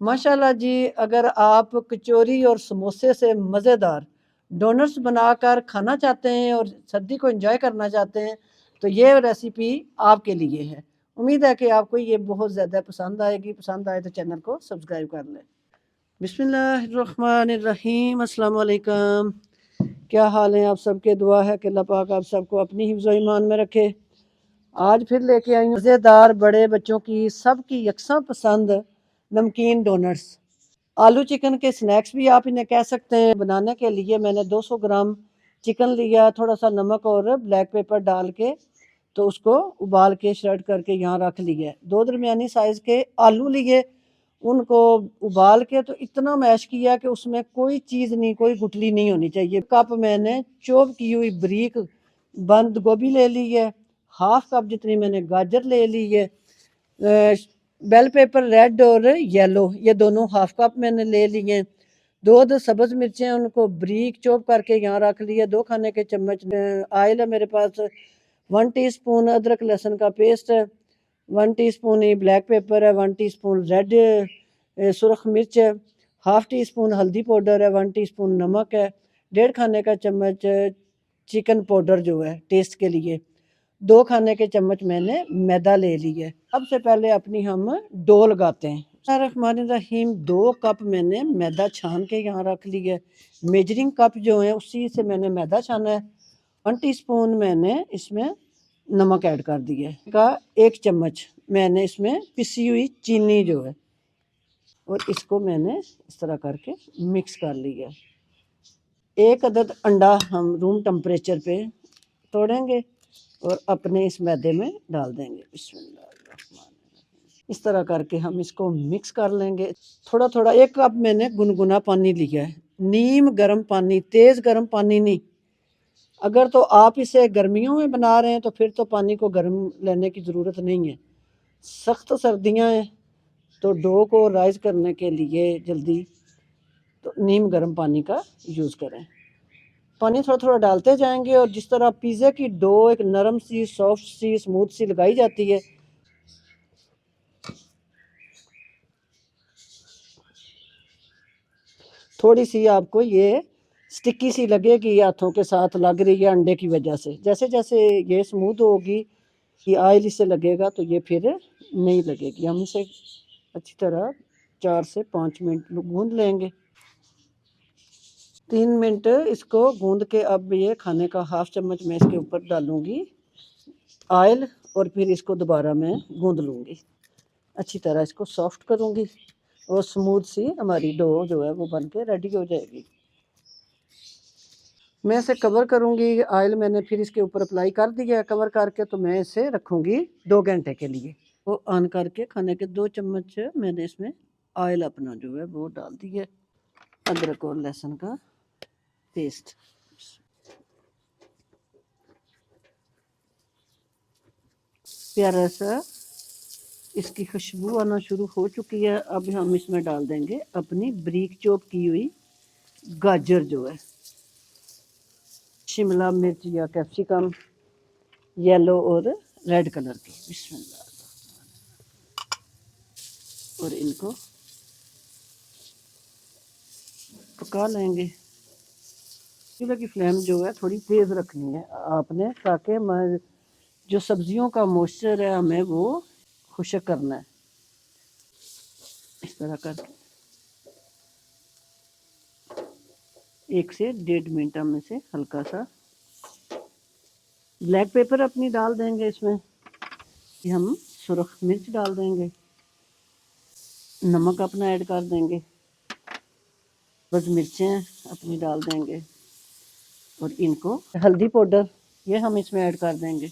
माशाल्लाह जी, अगर आप कचौरी और समोसे से मज़ेदार डोनट्स बनाकर खाना चाहते हैं और सर्दी को एंजॉय करना चाहते हैं, तो ये रेसिपी आपके लिए है। उम्मीद है कि आपको ये बहुत ज़्यादा पसंद आएगी। पसंद आए तो चैनल को सब्सक्राइब कर लें। बिस्मिल्लाहिर्रहमानिर्रहीम, अस्सलाम वालेकुम। क्या हाल है आप सबके? दुआ है कि अल्लाह पाक आप सबको अपनी हिफ्ज़ व ईमान में रखे। आज फिर लेके आई हूँ मज़ेदार बड़े बच्चों की सबकी यकसा पसंद नमकीन डोनट्स। आलू चिकन के स्नैक्स भी आप इन्हें कह सकते हैं। बनाने के लिए मैंने 200 ग्राम चिकन लिया, थोड़ा सा नमक और ब्लैक पेपर डाल के तो उसको उबाल के श्रेड करके यहाँ रख लिया। 2 दरमियानी साइज़ के आलू लिए, उनको उबाल के तो इतना मैश किया कि उसमें कोई चीज़ नहीं, कोई गुठली नहीं होनी चाहिए। कप मैंने चॉप की हुई बारीक बंद गोभी ले ली है, हाफ कप जितनी मैंने गाजर ले ली है, बेल पेपर रेड और येलो ये दोनों हाफ कप मैंने ले लिए। 2 सब्ज़ मिर्चें उनको बारीक चॉप करके यहाँ रख लिए। 2 खाने के चम्मच ऑयल है मेरे पास। 1 टीस्पून अदरक लहसुन का पेस्ट है। 1 टीस्पून ही ब्लैक पेपर है। 1 टीस्पून रेड सुरख मिर्च है। हाफ टी स्पून हल्दी पाउडर है। 1 टीस्पून नमक है। 1.5 खाने का चम्मच चिकन पाउडर जो है टेस्ट के लिए। 2 खाने के चम्मच मैंने मैदा ले ली है। सबसे पहले अपनी हम डो लगाते हैं। रहमानिर्रहीम, 2 कप मैंने मैदा छान के यहाँ रख लिया है। मेजरिंग कप जो है उसी से मैंने मैदा छाना है। 1 टीस्पून मैंने इसमें नमक ऐड कर दिया है का 1 चम्मच मैंने इसमें पिसी हुई चीनी जो है, और इसको मैंने इस तरह करके मिक्स कर लिया। 1 अदद अंडा हम रूम टेम्परेचर पे तोड़ेंगे और अपने इस मैदे में डाल देंगे। इस तरह करके हम इसको मिक्स कर लेंगे। थोड़ा थोड़ा 1 कप मैंने गुनगुना पानी लिया है, नीम गर्म पानी, तेज़ गर्म पानी नहीं। अगर तो आप इसे गर्मियों में बना रहे हैं तो फिर तो पानी को गर्म लेने की ज़रूरत नहीं है। सख्त सर्दियाँ हैं तो डो को राइज करने के लिए जल्दी तो नीम गर्म पानी का यूज़ करें। पानी थोड़ा थोड़ा डालते जाएंगे और जिस तरह पिज़्ज़ा की डो एक नरम सी, सॉफ्ट सी, स्मूथ सी लगाई जाती है, थोड़ी सी आपको ये स्टिकी सी लगेगी, हाथों के साथ लग रही है अंडे की वजह से। जैसे जैसे ये स्मूथ होगी, ये ऑयल इससे लगेगा तो ये फिर नहीं लगेगी। हम इसे अच्छी तरह 4 से 5 मिनट गूंद लेंगे। 3 मिनट इसको गूंद के अब ये खाने का हाफ चम्मच मैं इसके ऊपर डालूंगी ऑयल, और फिर इसको दोबारा मैं गूंद लूँगी। अच्छी तरह इसको सॉफ्ट करूँगी और स्मूथ सी हमारी डो जो है वो बन के रेडी हो जाएगी। मैं इसे कवर करूँगी। ऑयल मैंने फिर इसके ऊपर अप्लाई कर दिया है कवर करके, तो मैं इसे रखूँगी 2 घंटे के लिए। वो ऑन करके खाने के 2 चम्मच मैंने इसमें ऑयल अपना जो है वो डाल दिया। अदरक और लहसुन का पेस्ट, प्यारा सा इसकी खुशबू आना शुरू हो चुकी है। अब हम इसमें डाल देंगे अपनी बारीक चॉप की हुई गाजर जो है, शिमला मिर्च या कैप्सिकम, येलो और रेड कलर की। बिस्मिल्लाह। और इनको पका लेंगे। चूल्हे की फ्लेम जो है थोड़ी तेज़ रखनी है आपने, ताकि जो सब्जियों का मॉइस्चर है हमें वो खुश्क करना है। इस तरह करके 1 से 1.5 मिनट हम इसे हल्का सा ब्लैक पेपर अपनी डाल देंगे इसमें। हम सुरख मिर्च डाल देंगे, नमक अपना ऐड कर देंगे, बस मिर्चें अपनी डाल देंगे, और इनको हल्दी पाउडर ये हम इसमें ऐड कर देंगे।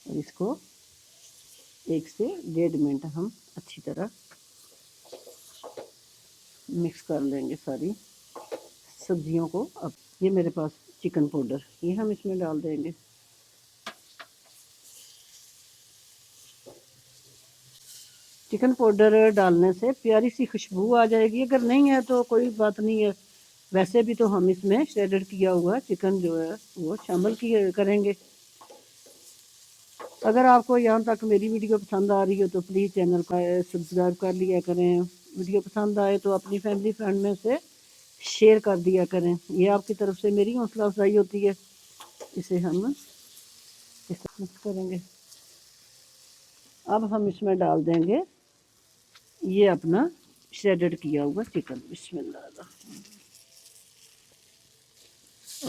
और इसको 1 से 1.5 मिनट हम अच्छी तरह मिक्स कर लेंगे सारी सब्जियों को। अब ये मेरे पास चिकन पाउडर ये हम इसमें डाल देंगे। चिकन पाउडर डालने से प्यारी सी खुशबू आ जाएगी। अगर नहीं है तो कोई बात नहीं है, वैसे भी तो हम इसमें श्रेडेड किया हुआ चिकन जो है वो शामिल किए करेंगे। अगर आपको यहाँ तक मेरी वीडियो पसंद आ रही हो तो प्लीज़ चैनल को सब्सक्राइब कर लिया करें। वीडियो पसंद आए तो अपनी फैमिली फ्रेंड में से शेयर कर दिया करें। ये आपकी तरफ से मेरी हौसला अफजाई होती है। इसे हम इस मिक्स करेंगे। अब हम इसमें डाल देंगे ये अपना श्रेडेड किया हुआ चिकन। बिस्मिल्लाह।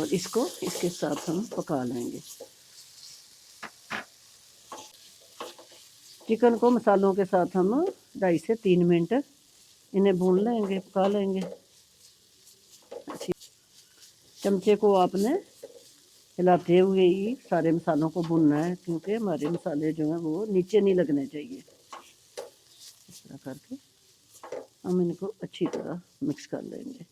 और इसको इसके साथ हम पका लेंगे। चिकन को मसालों के साथ हम 2.5 से 3 मिनट इन्हें भून लेंगे, पका लेंगे। अच्छी चमचे को आपने हिलाते हुए ही सारे मसालों को भूनना है, क्योंकि हमारे मसाले जो हैं वो नीचे नहीं लगने चाहिए। इस तरह करके हम इनको अच्छी तरह मिक्स कर लेंगे।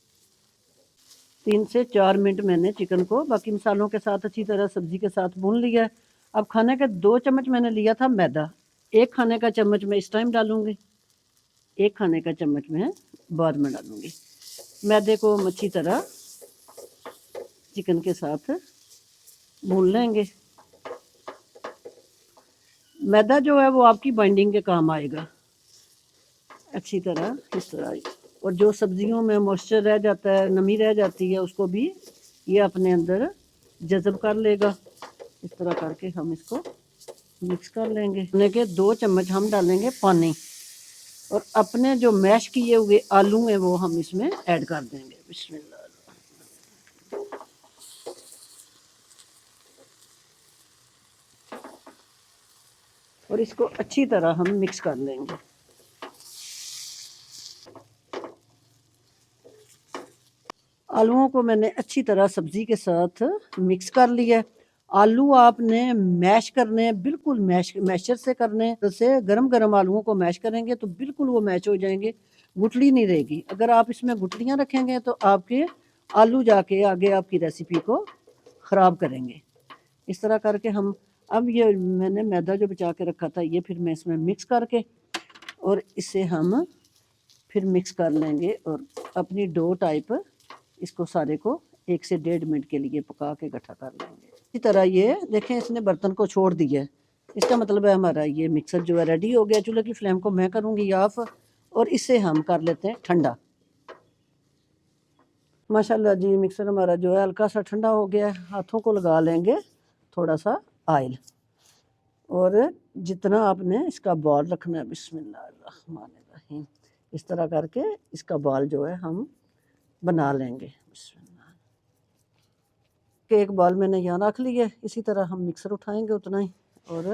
3 से 4 मिनट मैंने चिकन को बाकी मसालों के साथ अच्छी तरह सब्जी के साथ भून लिया है। अब खाने के 2 चम्मच मैंने लिया था मैदा, 1 खाने का चम्मच मैं इस टाइम डालूंगी, 1 खाने का चम्मच मैं बाद में डालूंगी। मैदे को हम अच्छी तरह चिकन के साथ भून लेंगे। मैदा जो है वो आपकी बाइंडिंग के काम आएगा अच्छी तरह। इस तरह और जो सब्जियों में मॉइस्चर रह जाता है, नमी रह जाती है, उसको भी ये अपने अंदर जज़ब कर लेगा। इस तरह करके हम इसको मिक्स कर लेंगे। खाने के 2 चम्मच हम डालेंगे पानी और अपने जो मैश किए हुए आलू हैं वो हम इसमें ऐड कर देंगे। बिस्मिल्लाह। और इसको अच्छी तरह हम मिक्स कर लेंगे। आलूओं को मैंने अच्छी तरह सब्जी के साथ मिक्स कर लिया है। आलू आपने मैश करने हैं, बिल्कुल मैशर से करने हैं। जैसे गरम गरम आलूओं को मैश करेंगे तो बिल्कुल वो मैच हो जाएंगे, गुठली नहीं रहेगी। अगर आप इसमें गुठलियाँ रखेंगे तो आपके आलू जाके आगे आपकी रेसिपी को ख़राब करेंगे। इस तरह करके हम अब ये मैंने मैदा जो बचा के रखा था ये फिर मैं इसमें मिक्स करके और इसे हम फिर मिक्स कर लेंगे और अपनी डो टाइप इसको सारे को 1 से 1.5 मिनट के लिए पका के इकट्ठा कर लेंगे। इसी तरह ये देखें इसने बर्तन को छोड़ दिया है, इसका मतलब है हमारा ये मिक्सर जो है रेडी हो गया। चूल्हे की फ्लेम को मैं करूँगी ऑफ और इसे हम कर लेते हैं ठंडा। माशाल्लाह जी मिक्सर हमारा जो है हल्का सा ठंडा हो गया है। हाथों को लगा लेंगे थोड़ा सा ऑयल और जितना आपने इसका बॉल रखना है। बिस्मिल्लाहिर्रहमानिर्रहीम। इस तरह करके इसका बॉल जो है हम बना लेंगे। एक बॉल मैंने यहाँ रख लिया है। इसी तरह हम मिक्सर उठाएंगे उतना ही और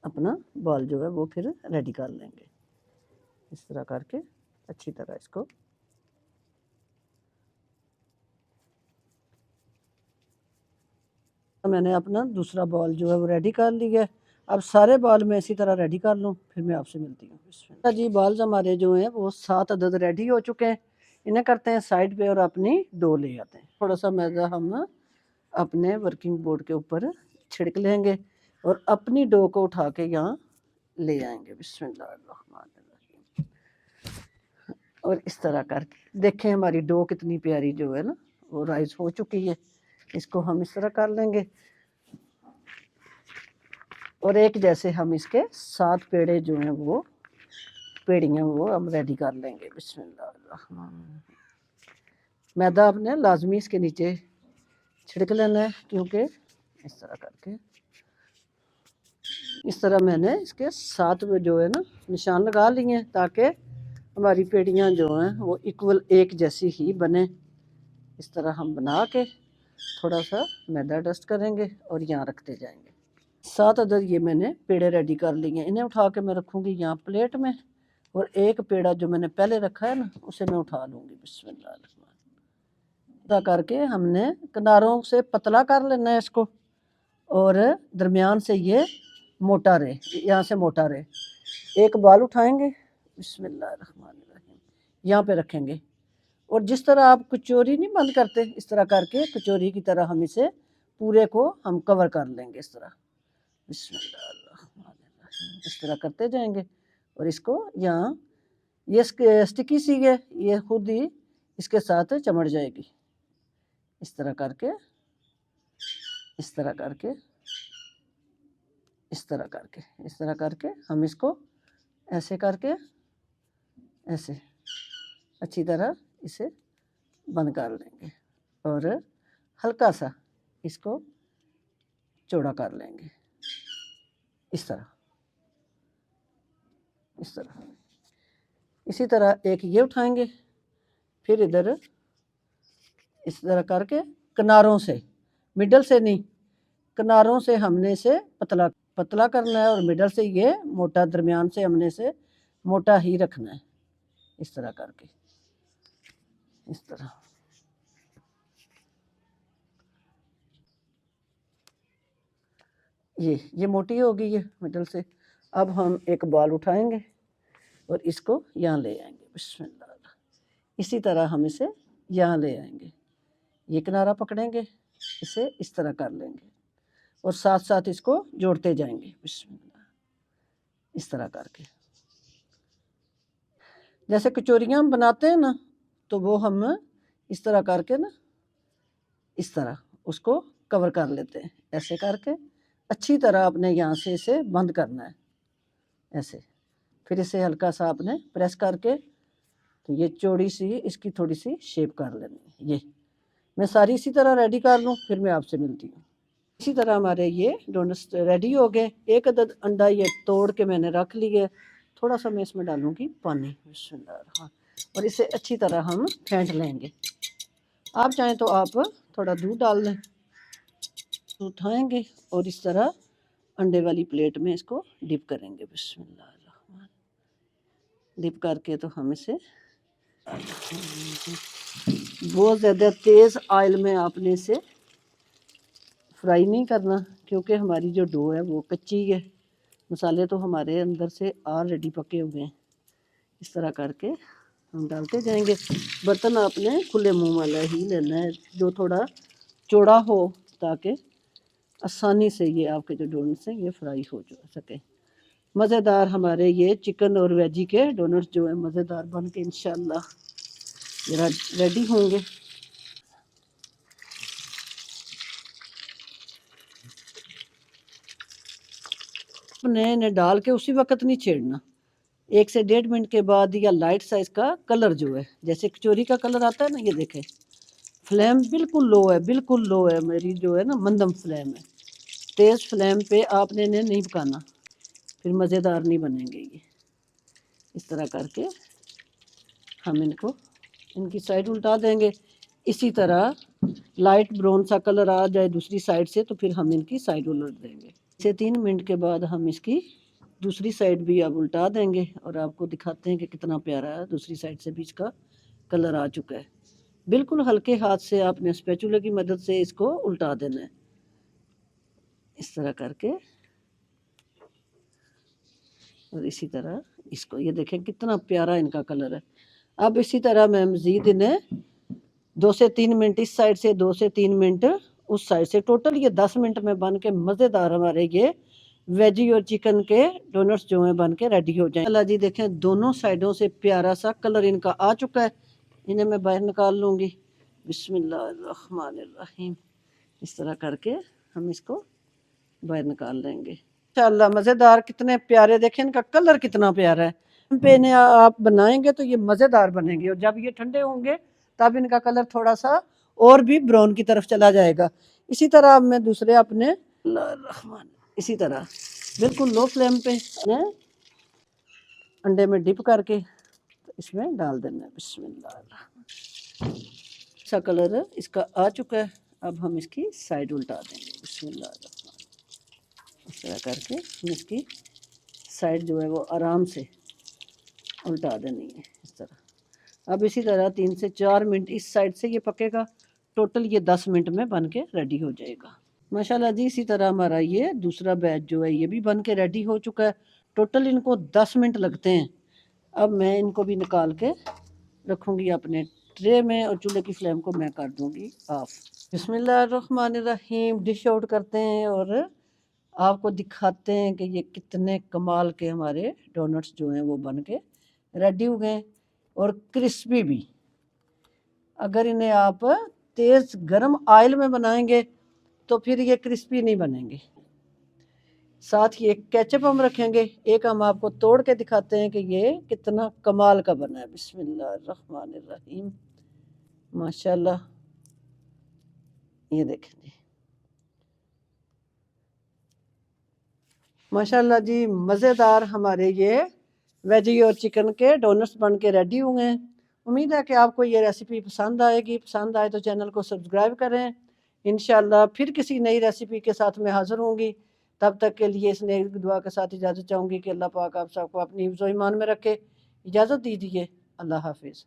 अपना बॉल जो है वो फिर रेडी कर लेंगे। इस तरह करके अच्छी तरह इसको मैंने अपना दूसरा बॉल जो है वो रेडी कर लिया है। अब सारे बॉल मैं इसी तरह रेडी कर लूँ, फिर मैं आपसे मिलती हूँ। जी बॉल्स हमारे जो हैं वो 7 अदद रेडी हो चुके हैं। इन्हें करते हैं साइड पे और अपनी डो ले आते हैं। थोड़ा सा मैदा हम अपने वर्किंग बोर्ड के ऊपर छिड़क लेंगे और अपनी डो को उठा के यहाँ ले आएंगे। बिस्मिल्लाहिर्रहमानिर्रहीम। और इस तरह करके देखें हमारी डो कितनी प्यारी जो है ना वो राइस हो चुकी है। इसको हम इस तरह कर लेंगे और एक जैसे हम इसके 7 पेड़े जो हैं वो पेड़ियाँ वो हम रेडी कर लेंगे। बिस्मिल्लाह। मैदा आपने लाजमी इसके नीचे छिड़क लेना है, क्योंकि इस तरह करके इस तरह मैंने इसके 7 जो है ना निशान लगा लिए हैं, ताकि हमारी पेड़ियाँ जो हैं वो इक्वल एक जैसी ही बने। इस तरह हम बना के थोड़ा सा मैदा डस्ट करेंगे और यहाँ रखते जाएंगे। 7 अदद ये मैंने पेड़े रेडी कर लिए हैं। इन्हें उठा के मैं रखूँगी यहाँ प्लेट में और एक पेड़ा जो मैंने पहले रखा है ना उसे मैं उठा लूँगी। बिस्मिल्लाह करके हमने किनारों से पतला कर लेना है इसको और दरमियान से ये मोटा रहे, यहाँ से मोटा रहे। एक बाल उठाएंगे, बिस्मिल्लाहिर्रहमानिर्रहीम, यहाँ पे रखेंगे और जिस तरह आप कचौरी नहीं बंद करते इस तरह करके कचौरी की तरह हम इसे पूरे को हम कवर कर लेंगे। इस तरह बिस्मिल्लाहिर्रहमानिर्रहीम इस तरह करते जाएंगे और इसको यहाँ ये स्टिकी सी है, ये खुद ही इसके साथ चमड़ जाएगी। इस तरह करके इस तरह करके, इस तरह करके, इस तरह करके हम इसको ऐसे करके ऐसे अच्छी तरह इसे बंद कर लेंगे और हल्का सा इसको चौड़ा कर लेंगे इस तरह, इस तरह। इसी तरह एक ये उठाएंगे, फिर इधर इस तरह करके किनारों से, मिडल से नहीं, किनारों से हमने इसे पतला पतला करना है और मिडल से ये मोटा, दरमियान से हमने इसे मोटा ही रखना है। इस तरह करके, इस तरह। ये मोटी होगी ये मिडल से। अब हम एक बॉल उठाएंगे और इसको यहाँ ले आएंगे, बिस्मिल्लाह। इसी तरह हम इसे यहाँ ले आएंगे, ये किनारा पकड़ेंगे, इसे इस तरह कर लेंगे और साथ साथ इसको जोड़ते जाएंगे, बिस्मिल्लाह। इस तरह करके, जैसे कचौरियाँ हम बनाते हैं ना, तो वो हम इस तरह करके ना, इस तरह उसको कवर कर लेते हैं। ऐसे करके अच्छी तरह आपने यहाँ से इसे बंद करना है ऐसे। फिर इसे हल्का सा आपने प्रेस करके, तो ये चौड़ी सी इसकी थोड़ी सी शेप कर लेनी है। ये मैं सारी इसी तरह रेडी कर लूँ, फिर मैं आपसे मिलती हूँ। इसी तरह हमारे ये डोनट्स रेडी हो गए। एक अदद अंडा ये तोड़ के मैंने रख लिया, थोड़ा सा मैं इसमें डालूँगी पानी, बिस्मिल्लाह, और इसे अच्छी तरह हम फेंट लेंगे। आप चाहें तो आप थोड़ा दूध डाल लें। उठाएंगे और इस तरह अंडे वाली प्लेट में इसको डिप करेंगे, बिस्मिल्लाह। डिप करके तो हम इसे बहुत ज़्यादा तेज़ ऑयल में आपने इसे फ्राई नहीं करना, क्योंकि हमारी जो डो है वो कच्ची है। मसाले तो हमारे अंदर से ऑलरेडी पके हुए हैं। इस तरह करके हम डालते जाएंगे। बर्तन आपने खुले मुंह वाला ही लेना है, जो थोड़ा चौड़ा हो, ताकि आसानी से ये आपके जो डोनट्स हैं ये फ्राई हो सके। मज़ेदार हमारे ये चिकन और वेजी के डोनट्स जो है मज़ेदार बन के इंशाल्लाह जरा रेडी होंगे। अपने इन्हें डाल के उसी वक्त नहीं छेड़ना, 1 से 1.5 मिनट के बाद या लाइट साइज का कलर जो है, जैसे कचौरी का कलर आता है ना, ये देखें। फ्लेम बिल्कुल लो है, बिल्कुल लो है मेरी जो है ना, मंदम फ्लेम है। तेज़ फ्लेम पे आपने इन्हें नहीं पकाना, फिर मज़ेदार नहीं बनेंगे ये। इस तरह करके हम इनको, इनकी साइड उल्टा देंगे। इसी तरह लाइट ब्राउन सा कलर आ जाए दूसरी साइड से, तो फिर हम इनकी साइड उलट देंगे। इसे 3 मिनट के बाद हम इसकी दूसरी साइड भी अब उल्टा देंगे और आपको दिखाते हैं कि कितना प्यारा है, दूसरी साइड से भी इसका कलर आ चुका है। बिल्कुल हल्के हाथ से आपने स्पैचुला की मदद से इसको उल्टा देना है, इस तरह करके। और इसी तरह इसको, ये देखें कितना प्यारा इनका कलर है। अब इसी तरह मैं मज़ीद इन्हें 2 से 3 मिनट इस साइड से, 2 से 3 मिनट उस साइड से, टोटल ये 10 मिनट में बन के मज़ेदार हमारे ये वेजी और चिकन के डोनट्स जो हैं बन के रेडी हो जाए। अल्लाह जी, देखें दोनों साइडों से प्यारा सा कलर इनका आ चुका है। इन्हें मैं बाहर निकाल लूँगी, बिस्मिल्लाहिर्रहमानिर्रहीम। इस तरह करके हम इसको बाहर निकाल लेंगे। इंशाअल्लाह मज़ेदार, कितने प्यारे, देखें इनका कलर कितना प्यारा है। पे इन्हें आप बनाएंगे तो ये मज़ेदार बनेंगे, और जब ये ठंडे होंगे तब इनका कलर थोड़ा सा और भी ब्राउन की तरफ चला जाएगा। इसी तरह अब मैं दूसरे अपने, इसी तरह बिल्कुल लो फ्लेम पे अंडे में डिप करके तो इसमें डाल देना है, बिस्मिल्लाह। अच्छा कलर इसका आ चुका है। अब हम इसकी साइड उल्टा देंगे, बिस्मिल्लाह। इस तरह करके हम इसकी साइड जो है वो आराम से उल्टा देनी है, इस तरह। अब इसी तरह 3 से 4 मिनट इस साइड से ये पकेगा। टोटल ये 10 मिनट में बन के रेडी हो जाएगा माशाल्लाह जी। इसी तरह हमारा ये दूसरा बैच जो है ये भी बन के रेडी हो चुका है। टोटल इनको 10 मिनट लगते हैं। अब मैं इनको भी निकाल के रखूँगी अपने ट्रे में और चूल्हे की फ्लेम को मैं कर दूँगी ऑफ। बिस्मिल्लाहिर्रहमानिर्रहीम। डिश आउट करते हैं और आपको दिखाते हैं कि ये कितने कमाल के हमारे डोनट्स जो हैं वो बन के रेडी हो गए और क्रिस्पी भी। अगर इन्हें आप तेज़ गर्म ऑयल में बनाएंगे तो फिर ये क्रिस्पी नहीं बनेंगे। साथ ही एक केचप हम रखेंगे। एक हम आपको तोड़ के दिखाते हैं कि ये कितना कमाल का बना है। बिस्मिल्लाहिर्रहमानिर्रहीम, माशाल्लाह। ये देखें जी, माशाल्लाह जी, मज़ेदार हमारे ये वेजी और चिकन के डोनट्स बन के रेडी हुए हैं। उम्मीद है कि आपको ये रेसिपी पसंद आएगी। पसंद आए तो चैनल को सब्सक्राइब करें। इंशाल्लाह फिर किसी नई रेसिपी के साथ मैं हाज़िर होंगी। तब तक के लिए इस नई दुआ के साथ इजाज़त चाहूँगी कि अल्लाह पाक आप सबको अपनी हिफ्ज़-ओ-ईमान में रखे। इजाज़त दीजिए। अल्लाह हाफ़िज़।